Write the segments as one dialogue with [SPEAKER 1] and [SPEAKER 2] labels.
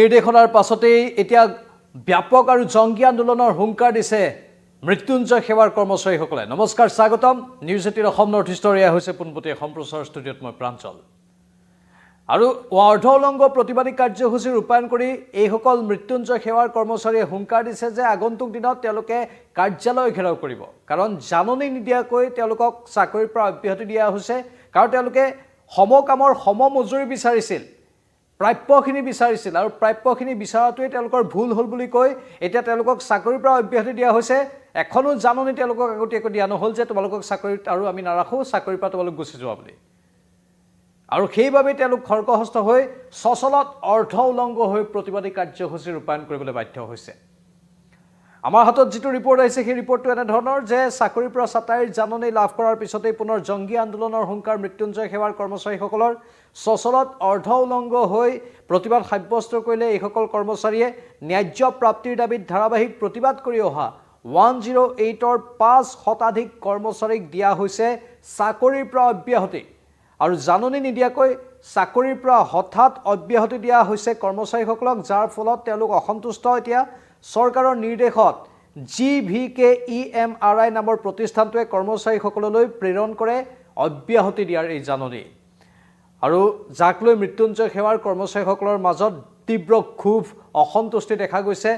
[SPEAKER 1] নিৰ্দেশনাৰ পাছতেই এতিয়া ব্যাপক আৰু জংগী আন্দোলনৰ হুংকাৰ দিছে মৃত্যুঞ্জয় সেৱাৰ কৰ্মচাৰীসকলে। নমস্কাৰ, স্বাগতম নিউজ 18 অসম নৰ্থ ইষ্টৰ এয়া হৈছে পোনপটীয়া সম্প্ৰচাৰ ষ্টুডিঅ'ত মই প্ৰাঞ্জল। আৰু অৰ্ধ উলংঘ প্ৰতিবাদী কাৰ্যসূচী ৰূপায়ণ কৰি এইসকল মৃত্যুঞ্জয় সেৱাৰ কৰ্মচাৰীয়ে হুংকাৰ দিছে যে আগন্তুক দিনত তেওঁলোকে কাৰ্যালয় ঘেৰাও কৰিব, কাৰণ জাননী নিদিয়াকৈ তেওঁলোকক চাকৰিৰ পৰা অব্যাহতি দিয়া হৈছে। কাৰণ তেওঁলোকে সমকামৰ সমমজুৰি বিচাৰিছিল, প্ৰাপ্যখিনি বিচাৰিছিল, আৰু প্ৰাপ্যখিনি বিচৰাটোৱে তেওঁলোকৰ ভুল হ'ল বুলি কৈ এতিয়া তেওঁলোকক চাকৰিৰ পৰা অব্যাহতি দিয়া হৈছে। এখনো জাননী তেওঁলোকক আগতীয়াকৈ দিয়া নহ'ল যে তোমালোকক চাকৰিত আৰু আমি নাৰাখোঁ, চাকৰিৰ পৰা তোমালোক গুচি যোৱা বুলি। আৰু সেইবাবে তেওঁলোক খৰ্গহস্ত হৈ সচলত অৰ্ধ উলংঘ হৈ প্ৰতিবাদী কাৰ্যসূচী ৰূপায়ণ কৰিবলৈ বাধ্য হৈছে। আমাৰ হাতত যিটো ৰিপৰ্ট আহিছে সেই ৰিপৰ্টটো এনেধৰণৰ যে চাকৰিৰ পৰা ছাটাইৰ জাননী লাভ কৰাৰ পিছতেই পুনৰ জংগী আন্দোলনৰ হুংকাৰ মৃত্যুঞ্জয় সেৱাৰ কৰ্মচাৰীসকলৰ। সচলত অৰ্ধ উলংঘ হৈ প্ৰতিবাদ সাব্যস্ত কৰিলে এইসকল কৰ্মচাৰীয়ে ন্যায্য প্ৰাপ্তিৰ দাবীত ধাৰাবাহিক প্ৰতিবাদ কৰি অহা 108ৰ 5 শতাধিক কৰ্মচাৰীক দিয়া হৈছে চাকৰিৰ পৰা অব্যাহতি। আৰু জাননী নিদিয়াকৈ চাকৰিৰ পৰা হঠাৎ অব্যাহতি দিয়া হৈছে কৰ্মচাৰীসকলক, যাৰ ফলত তেওঁলোক অসন্তুষ্ট। এতিয়া চৰকাৰৰ নিৰ্দেশত GVKEMRI নামৰ প্ৰতিষ্ঠানটোৱে কৰ্মচাৰীসকললৈ প্ৰেৰণ কৰে অব্যাহতি দিয়াৰ এই জাননী। আৰু যাক লৈ মৃত্যুঞ্জয় সেৱাৰ কৰ্মচাৰীসকলৰ মাজত তীব্ৰ ক্ষোভ অসন্তুষ্টি দেখা গৈছে।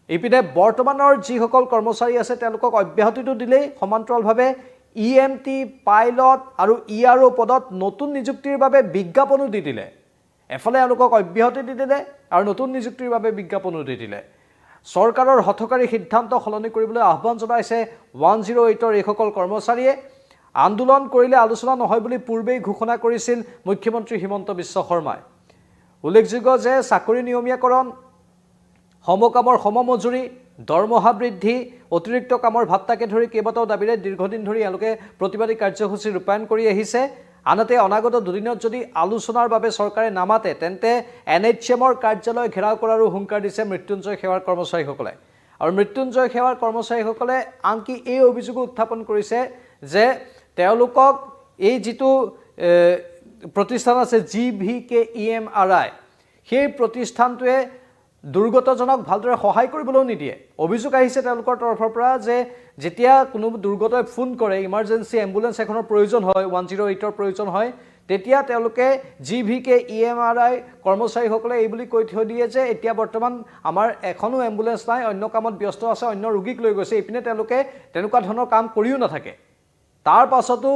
[SPEAKER 1] ইপিনে বৰ্তমানৰ যিসকল কৰ্মচাৰী আছে তেওঁলোকক অব্যাহতিটো দিলেই সমান্তৰালভাৱে EMT, পাইলট আৰু ERO পদত নতুন নিযুক্তিৰ বাবে বিজ্ঞাপনো দি দিলে। এফালে তেওঁলোকক অব্যাহতি দি দিলে আৰু নতুন নিযুক্তিৰ বাবে বিজ্ঞাপনো দি দিলে। চৰকাৰৰ হঠকাৰী সিদ্ধান্ত সলনি কৰিবলৈ আহ্বান জনাইছে 108ৰ এইসকল কৰ্মচাৰীয়ে। আন্দোলন কৰিলে আলোচনা নহয় বুলি পূৰ্বেই ঘোষণা কৰিছিল মুখ্যমন্ত্ৰী হিমন্ত বিশ্ব শৰ্মাই। উল্লেখযোগ্য যে চাকৰি নিয়মীয়াকৰণ, সমকামৰ সমমজুৰি, দৰমহা বৃদ্ধি, অতিৰিক্ত কামৰ ভাত্তাকে ধৰি কেইবাটাও দাবীৰে দীৰ্ঘদিন ধৰি এওঁলোকে প্ৰতিবাদী কাৰ্যসূচী ৰূপায়ণ কৰি আহিছে। আনহাতে অনাগত দুদিনত যদি আলোচনাৰ বাবে চৰকাৰে নামাতে তেন্তে NHMৰ কাৰ্যালয় ঘেৰাও কৰাৰো হুংকাৰ দিছে মৃত্যুঞ্জয় সেৱাৰ কৰ্মচাৰীসকলে। আৰু মৃত্যুঞ্জয় সেৱাৰ কৰ্মচাৰীসকলে আনকি এই অভিযোগো উত্থাপন কৰিছে যে তেওঁলোকক এই যিটো প্ৰতিষ্ঠান আছে GVKEMRI, সেই প্ৰতিষ্ঠানটোৱে দুৰ্গতজনক ভালদৰে সহায় কৰিবলৈও নিদিয়ে। অভিযোগ আহিছে তেওঁলোকৰ তৰফৰ পৰা যে যেতিয়া কোনো দুৰ্গতই ফোন কৰে, ইমাৰ্জেঞ্চি এম্বুলেঞ্চ এখনৰ প্ৰয়োজন হয়, 108ৰ প্ৰয়োজন হয়, তেতিয়া তেওঁলোকে GVKEMRI কৰ্মচাৰীসকলে এই বুলি কৈ থৈ দিয়ে যে এতিয়া বৰ্তমান আমাৰ এখনো এম্বুলেঞ্চ নাই, অন্য কামত ব্যস্ত আছে, অন্য ৰোগীক লৈ গৈছে। ইপিনে তেওঁলোকে তেনেকুৱা ধৰণৰ কাম কৰিও নাথাকে। তাৰ পাছতো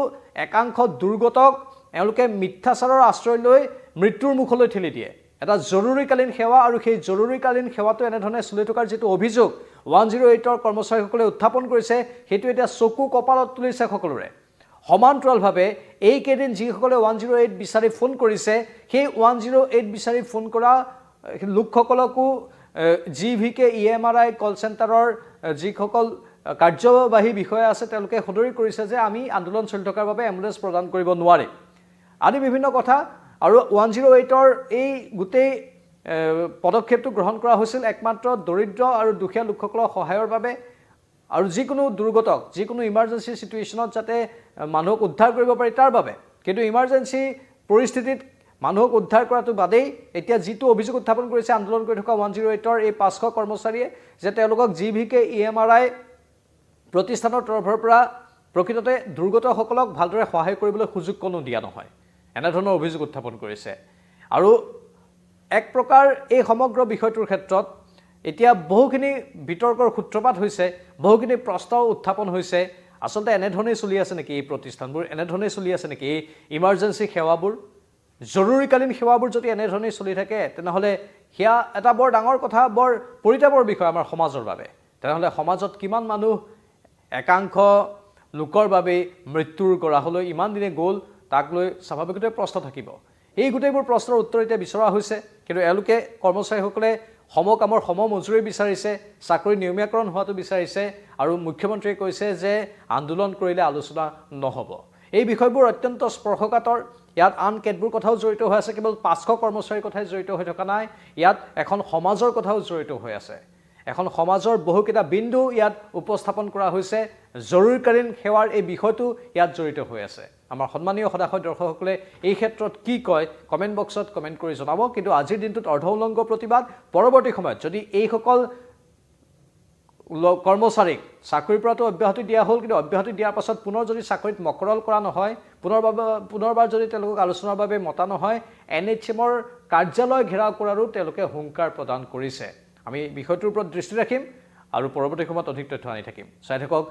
[SPEAKER 1] একাংশ দুৰ্গতক এওঁলোকে মিথ্যাচাৰৰ আশ্ৰয় লৈ মৃত্যুৰ মুখলৈ ঠেলি দিয়ে। এটা জৰুৰীকালীন সেৱা, আৰু সেই জৰুৰীকালীন সেৱাটো এনেধৰণে চলি থকাৰ যিটো অভিযোগ 108ৰ কৰ্মচাৰীসকলে উত্থাপন কৰিছে, সেইটো এতিয়া চকু কপালত তুলিছে সকলোৰে। সমান্তৰালভাৱে এইকেইদিন যিসকলে 108 বিচাৰি ফোন কৰিছে, সেই 108 বিচাৰি ফোন কৰা লোকসকলকো GVKEMRI কল চেণ্টাৰৰ যিসকল কাৰ্যবাহী বিষয়া আছে তেওঁলোকে সদৰি কৰিছে যে আমি আন্দোলন চলি থকাৰ বাবে এম্বুলেঞ্চ প্ৰদান কৰিব নোৱাৰে আদি বিভিন্ন কথা। আৰু 108ৰ এই গোটেই পদক্ষেপটো গ্ৰহণ কৰা হৈছিল একমাত্ৰ দৰিদ্ৰ আৰু দুখীয়া লোকসকলৰ সহায়ৰ বাবে, আৰু যিকোনো দুৰ্গতক যিকোনো ইমাৰ্জেঞ্চি চিটুৱেশ্যনত যাতে মানুহক উদ্ধাৰ কৰিব পাৰি তাৰ বাবে। কিন্তু ইমাৰ্জেঞ্চি পৰিস্থিতিত মানুহক উদ্ধাৰ কৰাটো বাদেই এতিয়া যিটো অভিযোগ উত্থাপন কৰিছে আন্দোলন কৰি থকা 108ৰ এই 500 কৰ্মচাৰীয়ে যে তেওঁলোকক GVKEMRI প্ৰতিষ্ঠানৰ তৰফৰ পৰা প্ৰকৃততে দুৰ্গতসকলক ভালদৰে সহায় কৰিবলৈ সুযোগ কোনো দিয়া নহয়, এনেধৰণৰ অভিযোগ উত্থাপন কৰিছে। আৰু এক প্ৰকাৰ এই সমগ্ৰ বিষয়টোৰ ক্ষেত্ৰত এতিয়া বহুখিনি বিতৰ্কৰ সূত্ৰপাত হৈছে, বহুখিনি প্ৰশ্ন উত্থাপন হৈছে। আচলতে এনেধৰণেই চলি আছে নেকি এই প্ৰতিষ্ঠানবোৰ, এনেধৰণেই চলি আছে নেকি এই ইমাৰ্জেঞ্চি সেৱাবোৰ, জৰুৰীকালীন সেৱাবোৰ? যদি এনেধৰণেই চলি থাকে তেনেহ'লে সেয়া এটা বৰ ডাঙৰ কথা, বৰ পৰিতাপৰ বিষয় আমাৰ সমাজৰ বাবে। তেনেহ'লে সমাজত কিমান মানুহ একাংশ লোকৰ বাবে মৃত্যুৰ গৰাহলৈ ইমান দিনে গ'ল, তাক লৈ স্বাভাৱিকতে প্ৰশ্ন থাকিব। এই গোটেইবোৰ প্ৰশ্নৰ উত্তৰ এতিয়া বিচৰা হৈছে, কিন্তু এওঁলোকে কৰ্মচাৰীসকলে সমকামৰ সমমজুৰি বিচাৰিছে, চাকৰি নিয়মীয়াকৰণ হোৱাটো বিচাৰিছে, আৰু মুখ্যমন্ত্ৰীয়ে কৈছে যে আন্দোলন কৰিলে আলোচনা নহ'ব। এই বিষয়বোৰ অত্যন্ত স্পৰ্শকাতৰ। ইয়াত আন কেতবোৰ কথাও জড়িত হৈ আছে, কেৱল 500 কৰ্মচাৰীৰ কথাই জড়িত হৈ থকা নাই, ইয়াত এখন সমাজৰ কথাও জড়িত হৈ আছে। এখন সমাজৰ বহুকেইটা বিন্দু ইয়াত উপস্থাপন কৰা হৈছে জৰুৰীকালীন সেৱাৰ এই বিষয়টো ইয়াত জড়িত হৈ আছে আমাৰ সন্মানীয় সদাশয় দৰ্শকসকলে এই ক্ষেত্ৰত কি কয় কমেন্ট বক্সত কমেন্ট কৰি জনাব কিন্তু আজিৰ দিনটোত অৰ্ধউলংঘ প্ৰতিবাদ পৰৱৰ্তী সময়ত যদি এইসকল কৰ্মচাৰীক চাকৰিৰ পৰাটো অব্যাহতি দিয়া হ'ল কিন্তু অব্যাহতি দিয়াৰ পাছত পুনৰ যদি চাকৰিত মকৰল কৰা নহয় পুনৰবাৰ যদি তেওঁলোকক আলোচনাৰ বাবে মতা নহয় NHMৰ কাৰ্যালয় ঘেৰাও কৰাৰো তেওঁলোকে হুংকাৰ প্ৰদান কৰিছে আমি বিষয়টোৰ ওপৰত দৃষ্টি ৰাখিম আৰু পৰৱৰ্তী সময়ত অধিক তথ্য আনি থাকিম চাই থাকক